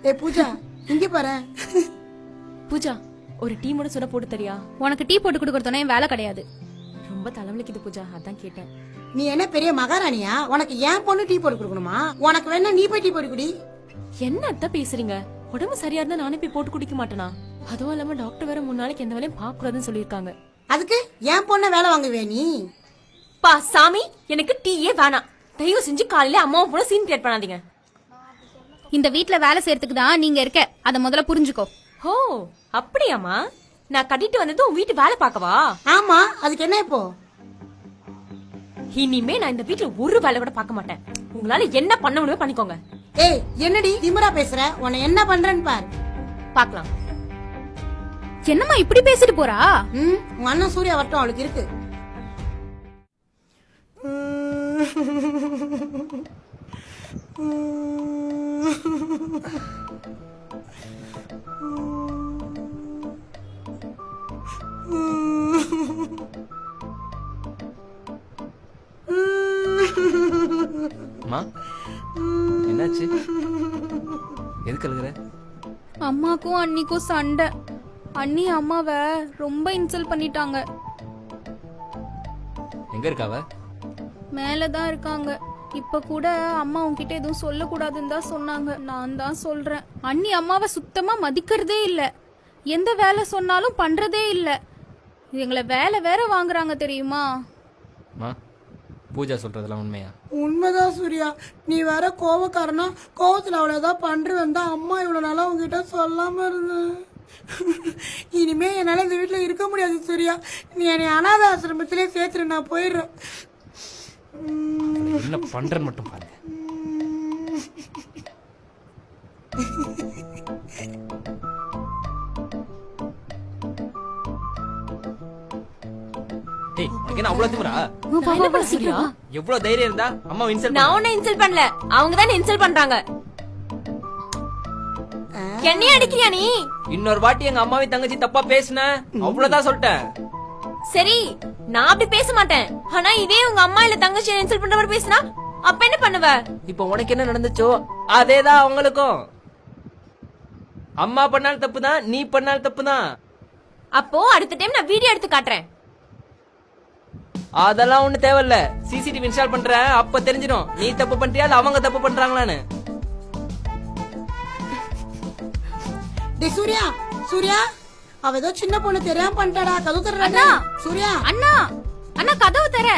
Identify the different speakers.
Speaker 1: ஏய் பூஜா இங்க பாரு.
Speaker 2: பூஜா ஒரு டீ மட்டும் சுட போட்டு தரியா?
Speaker 3: உனக்கு டீ போட்டு கொடுக்கறதுனே வேலை கிடையாது.
Speaker 2: ரொம்ப தலைவலிக்குது பூஜா, அதான் கேட்டேன்.
Speaker 1: நீ என்ன பெரிய மகாராணியா? உனக்கு ஏன் பொண்ணு டீ போட்டு கொடுக்கணுமா? உனக்கு வேணா நீ போய் டீ போட்டு குடி.
Speaker 2: என்ன அத்தை பேசுறீங்க? உடம்பு சரியா இருந்தா நானே போய் போட்டு குடிக்க மாட்டேனா? அதுவும் இல்லாம டாக்டர் வேற 3 நாளைக்கு எந்த வேலையும் பார்க்க கூடாதுன்னு சொல்லிருக்காங்க.
Speaker 1: அதுக்கு ஏன் பொண்ண வேலை வாங்குவே நீ?
Speaker 2: பா சாமி, எனக்கு டீயே வேணாம். தயவு செஞ்சு காலையில அம்மாவும் கூட சீன் கிரியேட் பண்ணாதீங்க.
Speaker 3: இந்த வீட்ல வேலை செய்யறதுக்கு தான் நீங்க இருக்க, அத முதல்ல புரிஞ்சுக்கோ.
Speaker 2: ஓ அப்படியாமா? நான் கட்டிட்டு வந்தது உன் வீட்டு வேலை பார்க்கவா?
Speaker 1: ஆமா, அதுக்கு என்ன இப்போ?
Speaker 2: இனிமே நான் இந்த வீட்டுல ஒரு வேலை கூட பார்க்க மாட்டேன். உங்களால என்ன பண்ண முடியுமோ பண்ணிக்கோங்க.
Speaker 1: ஏய் என்னடி திமிரா பேசுற? உன்னை என்ன பண்றேன்னு பாரு.
Speaker 2: பார்க்கலாம்.
Speaker 3: என்னம்மா இப்படி பேசிட்டு போறா?
Speaker 1: உங்க அண்ணன் சூர்யா வரட்டும், அவளுக்கு இருக்கு.
Speaker 4: அம்மா என்னாச்சு? எதுக்கு அழுகுற?
Speaker 3: அம்மாக்கும் அண்ணிக்கும் சண்டை. அண்ணி அம்மாவை ரொம்ப இன்சல்ட் பண்ணிட்டாங்க.
Speaker 4: எங்க இருக்காவ?
Speaker 3: மேலதான் இருக்காங்க. இப்ப கூட அம்மா உன்கிட்ட எதுவும் சொல்லக்கூடாதுன்னு தான் சொன்னாங்க. நான் தான் சொல்றேன். அண்ணி அம்மாவை சுத்தமா மதிக்கிறதே இல்ல. எந்த வேலை சொன்னாலும் பண்றதே இல்ல. எங்களை வேலை வேற வாங்குறாங்க தெரியுமா?
Speaker 4: பூஜா சொல்றதெல்லாம் உண்மையா?
Speaker 1: உண்மைதான் சூர்யா. நீ வேற கோவக்காரனா, கோவத்துல அவளை ஏதாவது பண்றேன் தான் அம்மா இவ்வளவு நாளா உங்ககிட்ட சொல்லாம இருந்தேன். இனிமே என்னால இந்த வீட்டுல இருக்க முடியாது சூர்யா. நீ என்னை அனாத ஆசிரமத்திலே சேர்த்துரு, நான் போயிடுறேன்.
Speaker 4: என்ன பண்றேன்னு மட்டும் பாருங்க. டேய், உனக்கு என்ன அவ்வளவு திமிரா? எவ்வளவு தைரியம் இருந்தா அம்மா இன்சல்ட்?
Speaker 2: நான் உன்னை இன்சல்ட் பண்ணல, அவங்க தான் இன்சல்ட் பண்றாங்க. என்னைய அடிக்கிறியா நீ?
Speaker 4: இன்னொரு வாட்டி எங்க அம்மாவை தங்கச்சி தப்பா பேசுன அவ்வளவுதான் சொல்லிட்டேன்.
Speaker 2: சரி, நான் அப்படி பேச மாட்டேன். ஆனா இதே உங்க அம்மா இல்ல தங்கச்சி இன்சல்ட் பண்ற மாதிரி பேசினா அப்ப என்ன பண்ணுவ?
Speaker 4: இப்போ உனக்கு என்ன நடந்துச்சோ அதேதான் அவங்களுக்கும். அம்மா பண்ணாலும் தப்புதான், நீ பண்ணாலும் தப்புதான்.
Speaker 2: அப்போ அடுத்த டைம் நான் வீடியோ எடுத்து காட்டுறேன்.
Speaker 4: அதெல்லாம் ஒண்ணு தேவையில்ல. சிசிடிவி இன்ஸ்டால் பண்றேன், அப்ப தெரிஞ்சிடும் நீ தப்பு பண்றியா இல்ல அவங்க தப்பு பண்றாங்களான்னு.
Speaker 1: டேய் சூர்யா, சூர்யா அவ ஏதோ சின்ன பொண்ணு தெரியாம பண்ணிட்டாடா. கதவு தர்றா.
Speaker 3: அண்ணா,
Speaker 1: சூர்யா.
Speaker 3: அண்ணா, அண்ணா கதவு தர.